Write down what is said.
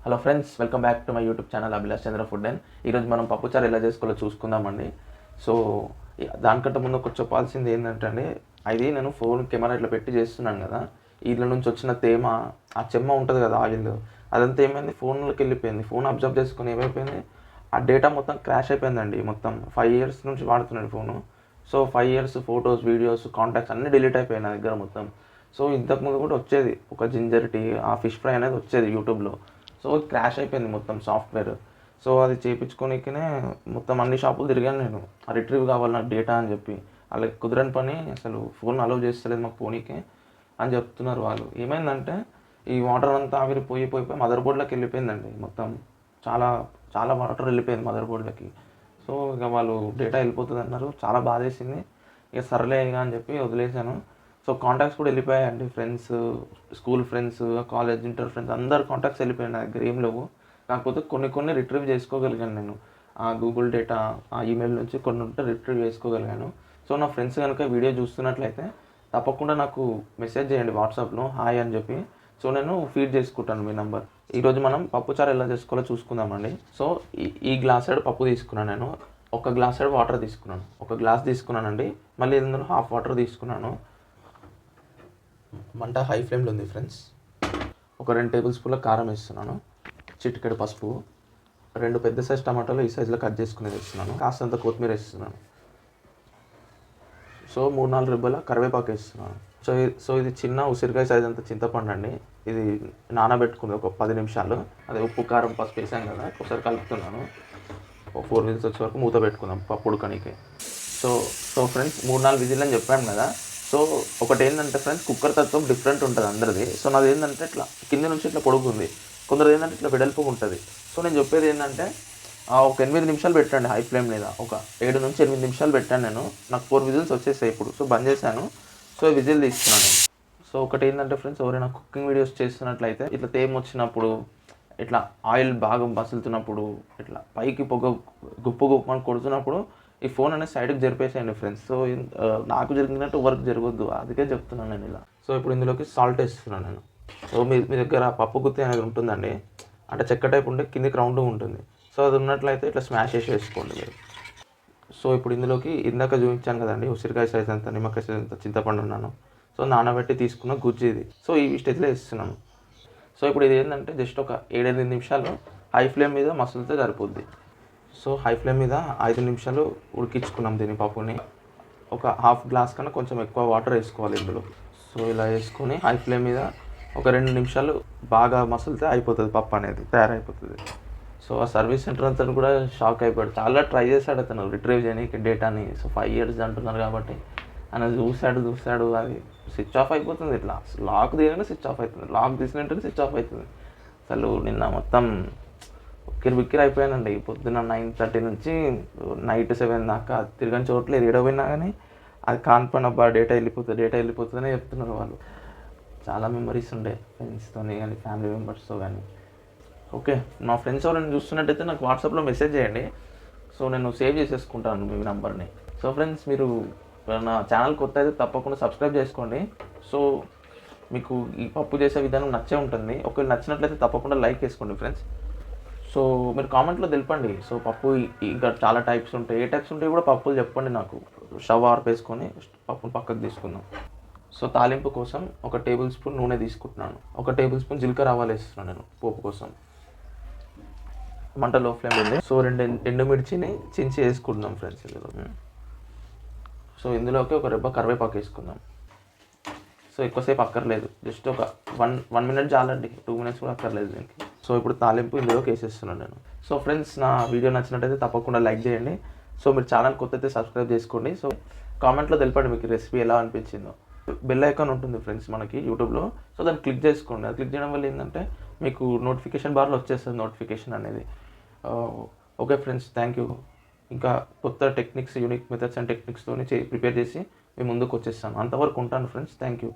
Hello friends, welcome back to my YouTube channel Abhilash Chandra food and ఈరోజు మనం పప్పుచారు ఎలా చేసుకోవాలో చూసుకుందామండి. సో దానికంటే ముందు ఒకటి చెప్పాల్సింది ఏంటంటే అండి, అది నేను ఫోన్ కెమెరా ఇట్లా పెట్టి చేస్తున్నాను కదా, వీళ్ళ నుంచి వచ్చిన తేమ, ఆ చెమ్మ ఉంటుంది కదా ఆయిల్, అదంతా ఏమైంది ఫోన్లోకి వెళ్ళిపోయింది. ఫోన్ అబ్జర్వ్ చేసుకుని ఏమైపోయింది, ఆ డేటా మొత్తం క్రాష్ అయిపోయిందండి. మొత్తం 5 years నుంచి వాడుతున్నాను phone. So 5 years photos, videos, contacts అన్నీ డిలీట్ అయిపోయాయి నా దగ్గర మొత్తం. సో ఇంతకుముందు కూడా వచ్చేది ఒక జింజర్ టీ, ఆ ఫిష్ ఫ్రై అనేది వచ్చేది యూట్యూబ్లో. సో క్రాష్ అయిపోయింది మొత్తం సాఫ్ట్వేర్. సో అది చేయించుకోనికనే మొత్తం అన్ని షాపులు తిరిగాను నేను, రిట్రీవ్ కావాలి నాకు డేటా అని చెప్పి. వాళ్ళకి కుదరని పని, అసలు ఫోన్ అలౌ చేస్తలేదు మాకు పోనీకే అని చెప్తున్నారు వాళ్ళు. ఏమైందంటే ఈ వాటర్ అంతా ఆవిరిపోయి మదర్ బోర్డ్లోకి వెళ్ళిపోయిందండి మొత్తం. చాలా చాలా వాటర్ వెళ్ళిపోయింది మదర్ బోర్డ్లోకి. సో ఇక వాళ్ళు డేటా వెళ్ళిపోతుంది అన్నారు, చాలా బాధేసింది. ఇక సర్లే ఇక అని చెప్పి వదిలేశాను. సో కాంటాక్ట్స్ కూడా వెళ్ళిపోయాయండి, friends, school friends, college, inter friends, అందరు కాంటాక్ట్స్ వెళ్ళిపోయాయి నా దగ్గర, ఏం లేవు. కాకపోతే కొన్ని రిట్రీవ్ చేసుకోగలిగాను నేను. ఆ గూగుల్ డేటా, ఆ ఈమెయిల్ నుంచి కొన్ని ఉంటే రిట్రీవ్ చేసుకోగలిగాను. సో నా ఫ్రెండ్స్ కనుక వీడియో చూస్తున్నట్లయితే తప్పకుండా నాకు మెసేజ్ చేయండి వాట్సాప్లో హాయ్ అని చెప్పి. సో నేను ఫీడ్ చేసుకుంటాను మీ నెంబర్. ఈరోజు మనం పప్పుచారు ఎలా చేసుకోవాలో చూసుకుందామండి. సో ఈ గ్లాస్ సైడ్ పప్పు తీసుకున్నాను నేను, ఒక గ్లాస్ సైడ్ వాటర్ తీసుకున్నాను, ఒక గ్లాస్ తీసుకున్నానండి. మళ్ళీ ఇందులో హాఫ్ వాటర్ తీసుకున్నాను. మంట హై ఫ్లేమ్లో ఉంది ఫ్రెండ్స్. ఒక 2 tablespoons స్పూన్ల కారం వేస్తున్నాను, చిటికెడు పసుపు, 2 పెద్ద సైజ్ టమాటాలు ఈ సైజులో కట్ చేసుకునేది వేస్తున్నాను, కాస్తంత కొత్తిమీర వేస్తున్నాను. సో 3-4 రెబ్బల కరివేపాకు వేస్తున్నాను. సో ఇది చిన్న ఉసిరికాయ సైజ్ అంత చింతపండు అండి. ఇది నానబెట్టుకుంది ఒక 10 నిమిషాలు. అదే ఉప్పు కారం పసుపు వేసాం కదా, ఒకసారి కలుపుతున్నాను. 4 whistles వచ్చే వరకు మూత పెట్టుకుందాం పప్పు ఉడకనికి. సో ఫ్రెండ్స్ 3-4 విజిల్ అని చెప్పాను కదా. సో ఒకటి ఏంటంటే ఫ్రెండ్స్, కుక్కర్ తత్వం డిఫరెంట్ ఉంటుంది అందరిది. సో నాది ఏంటంటే ఇట్లా కింద నుంచి ఇట్లా పొడుగుంది, కొందరు ఏంటంటే ఇట్లా వెడల్పుగా ఉంటుంది. సో నేను చెప్పేది ఏంటంటే ఒక 8 నిమిషాలు పెట్టండి హై ఫ్లేమ్ మీద, ఒక 7 నుంచి 8 నిమిషాలు పెట్టాను నేను. నాకు 4 whistles వచ్చేసాయి ఇప్పుడు. సో బంద్ చేశాను. సో విజిల్ తీస్తున్నాను. సో ఒకటి ఏంటంటే ఫ్రెండ్స్, ఎవరైనా కుకింగ్ వీడియోస్ చేస్తున్నట్లయితే ఇట్లా తేమ వచ్చినప్పుడు, ఇట్లా ఆయిల్ బాగా మసులుతున్నప్పుడు, ఇట్లా పైకి పొగ గుప్పు అని కొడుతున్నప్పుడు ఈ ఫోన్ అనేది సైడ్కి జరిపేసేయండి ఫ్రెండ్స్. సో నాకు జరిగినట్టు వర్క్ జరగొద్దు, అందుకే చెప్తున్నాను నేను ఇలా. సో ఇప్పుడు ఇందులోకి సాల్ట్ వేస్తున్నాను నేను. సో మీ దగ్గర పప్పు గుత్తి అనేది ఉంటుందండి, అంటే చెక్క టైప్ ఉంటే కిందికి రౌండ్గా ఉంటుంది. సో అది ఉన్నట్లయితే ఇట్లా స్మాష్ చేసి వేసుకోండి మీరు. సో ఇప్పుడు ఇందులోకి ఇందాక చూపించాను కదండి, ఉసిరికాయ సైజ్ అంత, నిమ్మకాయ సైజ్ అంత చింతపండు ఉన్నాను. సో నానబెట్టి తీసుకున్న గుజ్జు ఇది. సో ఈ స్టేజ్లో వేస్తున్నాను. సో ఇప్పుడు ఇది ఏంటంటే జస్ట్ ఒక 7-8 నిమిషాలు హై ఫ్లేమ్ మీద మసులుతో సరిపోద్ది. సో హై ఫ్లేమ్ మీద 5 నిమిషాలు ఉడికించుకున్నాం దీని పప్పుని. ఒక హాఫ్ గ్లాస్ కన్నా కొంచెం ఎక్కువ వాటర్ వేసుకోవాలి ఇందులో. సో ఇలా వేసుకొని హై ఫ్లేమ్ మీద ఒక 2 నిమిషాలు బాగా మసులితే అయిపోతుంది, పప్పు అనేది తయారైపోతుంది. సో ఆ సర్వీస్ సెంటర్ అతను కూడా షాక్ అయిపోయాడు. చాలా ట్రై చేశాడు అతను రిట్రీవ్ చేయడానికి డేటాని. సో 5 years అంటున్నారు కాబట్టి ఆయన చూశాడు, అది స్విచ్ ఆఫ్ అయిపోతుంది. ఇట్లా లాక్ తీయగానే స్విచ్ ఆఫ్ అవుతుంది, లాక్ తీసినట్టు స్విచ్ ఆఫ్ అవుతుంది. అసలు నిన్న మొత్తం బిక్కిరి అయిపోయానండి. పొద్దున్న 9:30 నుంచి నైట్ 7 దాకా తిరగని చోట్లేదు, ఏడపోయినా కానీ అది కాన్పనబ్బా డేటా వెళ్ళిపోతుందనే చెప్తున్నారు వాళ్ళు. చాలా మెమరీస్ ఉండే ఫ్రెండ్స్తో కానీ ఫ్యామిలీ మెంబర్స్తో కానీ. ఓకే, నా ఫ్రెండ్స్ ఎవరైనా చూస్తున్నట్టయితే నాకు వాట్సాప్లో మెసేజ్ చేయండి. సో నేను సేవ్ చేసేసుకుంటాను మీ నెంబర్ని. సో ఫ్రెండ్స్, మీరు నా ఛానల్ కొత్త అయితే తప్పకుండా సబ్స్క్రైబ్ చేసుకోండి. సో మీకు ఈ పప్పు చేసే విధానం నచ్చే ఉంటుంది. ఒకవేళ నచ్చినట్లయితే తప్పకుండా లైక్ వేసుకోండి ఫ్రెండ్స్. సో మీరు కామెంట్లో తెలపండి. సో పప్పు ఇంకా చాలా టైప్స్ ఉంటాయి, ఏ టైప్స్ ఉంటాయి కూడా పప్పులు చెప్పండి నాకు. స్టవ్ ఆర్పేసుకొని పప్పును పక్కకు తీసుకుందాం. సో తాలింపు కోసం 1 tablespoon నూనె తీసుకుంటున్నాను, 1 tablespoon జీలకర్ర ఆవాలు వేస్తున్నాను నేను పోపు కోసం. మంట లో ఫ్లేమ్ ఉంది. సో 2 ఎండుమిర్చిని చించి వేసుకుంటున్నాం ఫ్రెండ్స్ ఇందులో. సో ఇందులోకి 1 రెబ్బ కరివేపాకు వేసుకుందాం. సో ఎక్కువసేపు అక్కర్లేదు, జస్ట్ ఒక 1 minute చాలండి, 2 minutes కూడా అక్కర్లేదు దీనికి. సో ఇప్పుడు తాలింపు ఇందులోకి వేసేస్తున్నాను నేను. సో ఫ్రెండ్స్, నా వీడియో నచ్చినట్టయితే తప్పకుండా లైక్ చేయండి. సో మీరు ఛానల్ కొత్త అయితే సబ్స్క్రైబ్ చేసుకోండి. సో కామెంట్లో తెలపండి మీకు రెసిపీ ఎలా అనిపించిందో. బెల్ ఐకాన్ ఉంటుంది ఫ్రెండ్స్ మనకి యూట్యూబ్లో. సో దాన్ని క్లిక్ చేసుకోండి. అది క్లిక్ చేయడం వల్ల ఏంటంటే మీకు నోటిఫికేషన్ బార్లో వచ్చేస్తుంది నోటిఫికేషన్ అనేది. Okay friends, thank you. ఇంకా కొత్త టెక్నిక్స్, యూనిక్ మెథడ్స్ అండ్ టెక్నిక్స్తో ప్రిపేర్ చేసి మీ ముందుకు వచ్చేస్తాను. అంతవరకు ఉంటాను ఫ్రెండ్స్, థ్యాంక్ యూ.